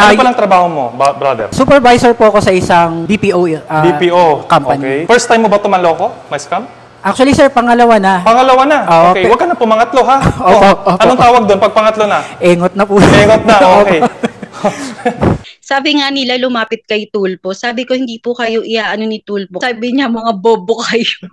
Ano palang trabaho mo, brother? Supervisor po ako sa isang BPO, BPO company. Okay. First time mo ba tumaloko? May scam? Actually, sir, pangalawa na. Pangalawa na? Okay. Huwag ka na pumangatlo, ha? Opo. Anong tawag doon pag pangatlo na? Engot na po. Engot na, okay. Sabi nga nila, lumapit kay Tulpo. Sabi ko, hindi po kayo iaano ni Tulpo. Sabi niya, mga bobo kayo.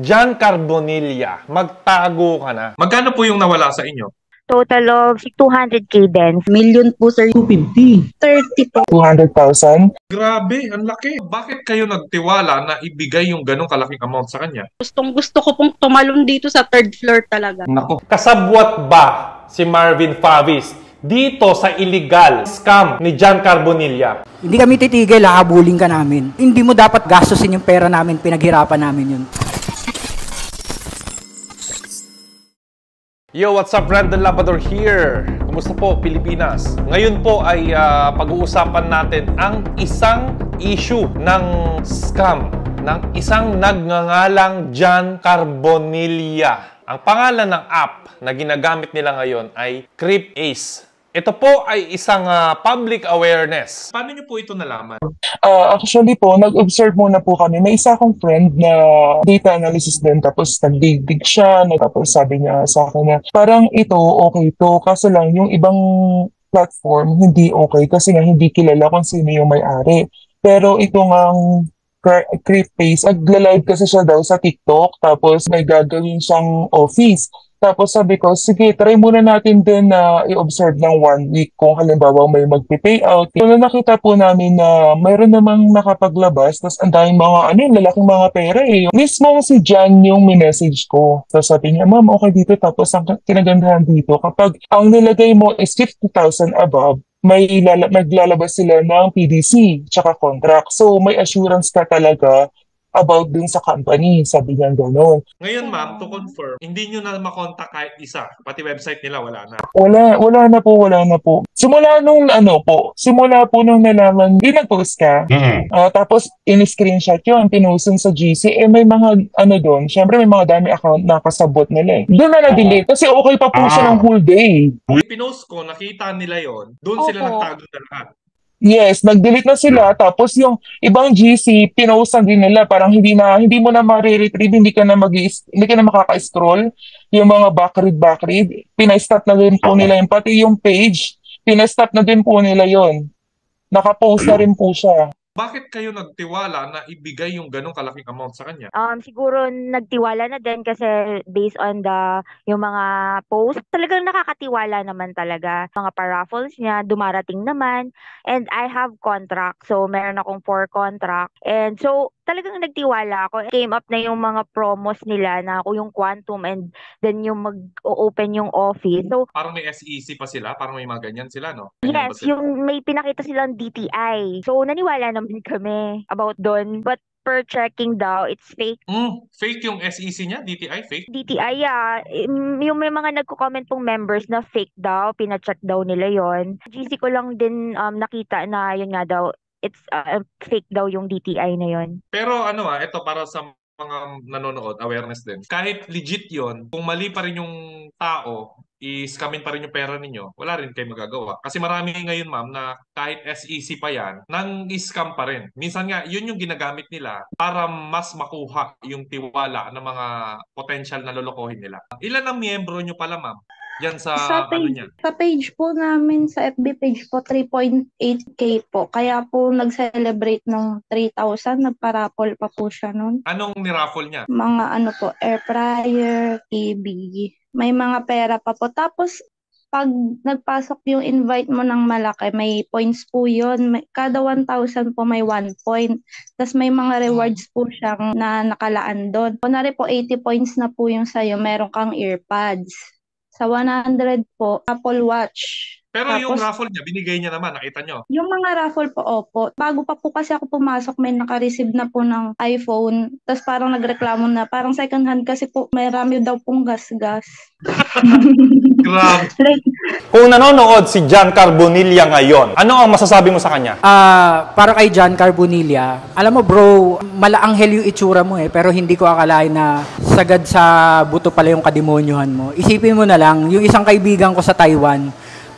John Carbonilla, magtago ka na. Magkano po yung nawala sa inyo? Total of 200K din. Million po, sir. 250. 30 po. 200,000? Grabe, ang laki. Bakit kayo nagtiwala na ibigay yung ganong kalaking amount sa kanya? Gusto ko pong tumalon dito sa third floor talaga. Nako. Kasabwat ba si Marvin Favis dito sa illegal scam ni John Carbonilla? Hindi kami titigil, hahabulin ka namin. Hindi mo dapat gastusin yung pera namin, pinaghirapan namin yun. Yo, what's up? Brandon Labrador here. Kumusta po, Pilipinas? Ngayon po ay pag-uusapan natin ang isang issue ng scam ng isang nagngangalang John Carbonilla. Ang pangalan ng app na ginagamit nila ngayon ay CryptAce. Ito po ay isang public awareness. Paano nyo po ito nalaman? Actually po, nag-observe muna po kami. May isa akong friend na data analysis din, tapos nagdigdig siya, tapos sabi niya sa akin na parang ito, okay to, kaso lang yung ibang platform hindi okay kasi nga hindi kilala kung sino yung may-ari. Pero ito ngang CryptAce, nagla-live kasi siya daw sa TikTok, tapos may gagawin siyang office. Tapos sabi ko, sige, try muna natin din na i-observe ng 1 week kung halimbawa may mag-payout. So nakita po namin na mayroon namang nakapaglabas, tapos ang daming mga, lalaking mga pera eh. Mismo si John yung minessage ko. So sabi niya, ma'am, okay dito. Tapos ang kinagandahan dito, kapag ang nilagay mo is 50,000 above, maglalabas sila ng PDC tsaka contract. So may assurance ka talaga about dun sa company, sabi niya gano'n. Ngayon ma'am, to confirm, hindi nyo na makontak kahit isa. Pati website nila wala na. Wala na po. Simula po nung nalaman, di nag-post ka. Tapos in-screenshot yun, pinusun sa GC. May mga doon, syempre may mga dami account na kasabot nila eh. Doon na na-delete kasi okay pa po siya ng whole day. Pinost ko, nakita nila yon. Doon sila nagtago na lahat. Yes, nag-delete na sila, tapos yung ibang GC pinostan din nila, parang hindi mo na ma-retrieve, hindi ka na makaka-scroll yung mga backread, pinastop na din po nila yung pati yung page, pinastop na din po nila yon. Naka-post na rin po siya. Bakit kayo nagtiwala na ibigay yung ganong kalaking amount sa kanya? Siguro nagtiwala na din kasi based on yung mga post, talagang nakakatiwala naman talaga. Mga paraffles niya, dumarating naman. And I have contract. So, meron akong 4 contract. And so, talagang nagtiwala ako. Came up na yung mga promos nila na yung Quantum and then yung mag-open yung office. So, parang may SEC pa sila? Parang may mga ganyan sila, no? Ganyan yes, yung may pinakita silang DTI. So, naniwala naman kami about doon. But per checking daw, it's fake. Fake yung SEC niya? DTI? Fake? DTI, yeah. Yung may mga nagko-comment pong members na fake daw, pina-check daw nila yon. GC ko lang din nakita na yun nga daw, it's fake daw yung DTI na yon. Pero ito para sa mga nanonood, awareness din. Kahit legit yon, kung mali pa rin yung tao, i-scamin pa rin yung pera ninyo, wala rin kayo magagawa. Kasi marami ngayon, ma'am, na kahit SEC pa yan, nang i-scam pa rin. Minsan nga, yun yung ginagamit nila para mas makuha yung tiwala ng mga potential na lolokohin nila. Ilan ang miyembro nyo pala, ma'am? Yan sa niya? Sa page po namin, sa FB page po, 3.8K po. Kaya po nag-celebrate ng 3,000, nagpa-raffle pa po siya nun. Anong ni-raffle niya? Mga air fryer, TV. May mga pera pa po. Tapos, pag nagpasok yung invite mo ng malaki, may points po yun. Kada 1,000 po may 1 point. Tapos may mga rewards po siyang na nakalaan doon. Kunwari po 80 points na po yung sa'yo, meron kang earpads. Sa 100 po, Apple Watch. Pero Tapos, yung raffle niya, binigay niya naman, nakita nyo? Yung mga raffle po, opo. Bago pa po kasi ako pumasok, may naka-receive na po ng iPhone. Tapos parang nagreklamo na, parang second hand kasi po, may rami daw pong gas-gas. Grabe. Kung nanonood si John Carbonilla ngayon, ano ang masasabi mo sa kanya? Para kay John Carbonilla, alam mo bro, malaanghel yung itsura mo pero hindi ko akalain na sagad sa buto pala yung kademonyohan mo. Isipin mo na lang, yung isang kaibigan ko sa Taiwan,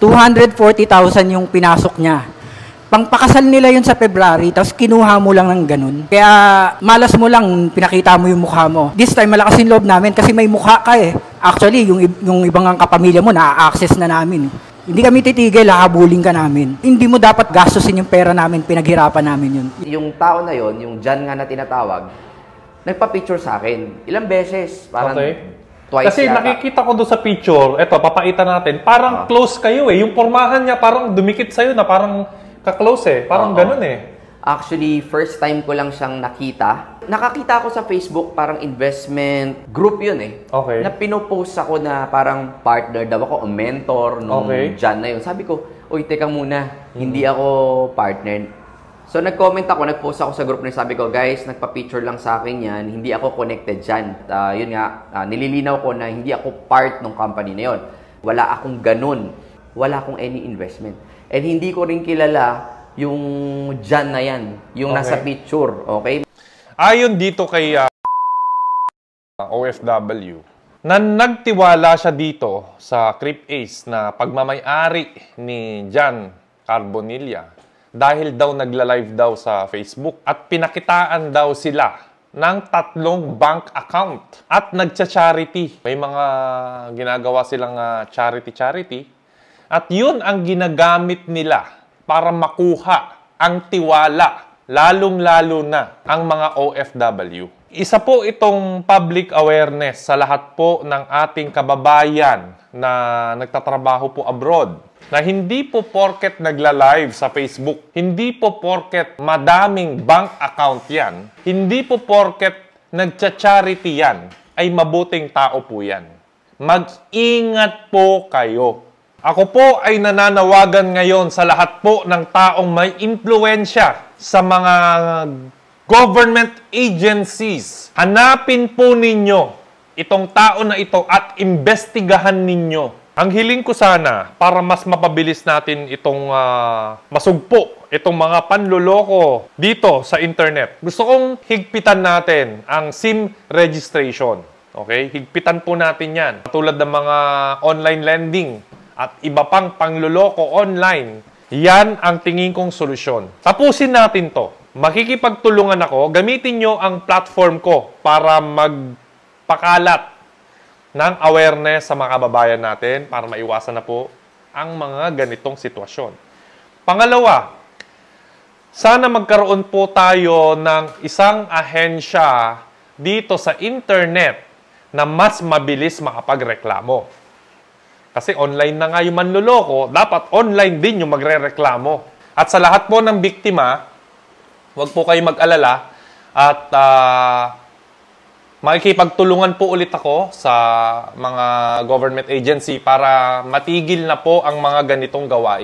240,000 yung pinasok niya. Pangpakasal nila yun sa February, tapos kinuha mo lang ng ganun. Kaya malas mo lang, pinakita mo yung mukha mo. This time, malakas yung loob namin kasi may mukha ka eh. Actually, yung ibang kapamilya mo, na-access na namin. Hindi kami titigil, habulin ka namin. Hindi mo dapat gastusin yung pera namin, pinaghirapan namin yun. Yung tao na yon, yung Jan nga na tinatawag, nagpa-picture sa akin. Ilang beses, parang twice Kasi yata. nakikita ko doon sa picture, eto, papaitan natin, parang close kayo eh. Yung pormahan niya parang dumikit sa'yo na parang ka-close eh. Parang ganun eh. Actually, first time ko lang siyang nakita. Nakakita ako sa Facebook, parang investment group yun eh. Okay. Na pinopost ako na parang partner daw ako o mentor nung Jan na yun. Sabi ko, uy, teka muna, hindi ako partner. So, nag-comment ako, nag-post ako sa group na sabi ko, guys, nagpa-picture lang sa akin yan, hindi ako connected dyan. Yun nga, nililinaw ko na hindi ako part ng company na yun. Wala akong ganun. Wala akong any investment. And hindi ko rin kilala yung Jan na yan, yung nasa picture, okay? Ayon dito kay OFW, na nagtiwala siya dito sa Crip Ace na pagmamay-ari ni Jan Carbonilla dahil daw nagla-live daw sa Facebook at pinakitaan daw sila ng 3 bank account at nagcha-charity. May mga ginagawa silang charity at yun ang ginagamit nila para makuha ang tiwala, lalong-lalo na ang mga OFW. Isa po itong public awareness sa lahat po ng ating kababayan na nagtatrabaho po abroad. Na hindi po porket nagla-live sa Facebook, hindi po porket madaming bank account yan, hindi po porket nagcha-charity yan, ay mabuting tao po yan. Mag-ingat po kayo. Ako po ay nananawagan ngayon sa lahat po ng taong may impluwensya sa mga government agencies. Hanapin po ninyo itong tao na ito at imbestigahan ninyo. Ang hiling ko sana, para mas mapabilis natin itong masugpo, itong mga panloloko dito sa internet, gusto kong higpitan natin ang SIM registration. Okay? Higpitan po natin yan. Tulad ng mga online lending at iba pang pangloloko online, yan ang tingin kong solusyon. Tapusin natin to. Makikipagtulungan ako, gamitin nyo ang platform ko para magpakalat ng awareness sa mga kababayan natin para maiwasan na po ang mga ganitong sitwasyon. Pangalawa, sana magkaroon po tayo ng isang ahensya dito sa internet na mas mabilis makapagreklamo. Kasi online na nga yung manloloko, dapat online din yung magrereklamo. At sa lahat po ng biktima, huwag po kayo mag-alala at makikipagtulungan po ulit ako sa mga government agency para matigil na po ang mga ganitong gawain.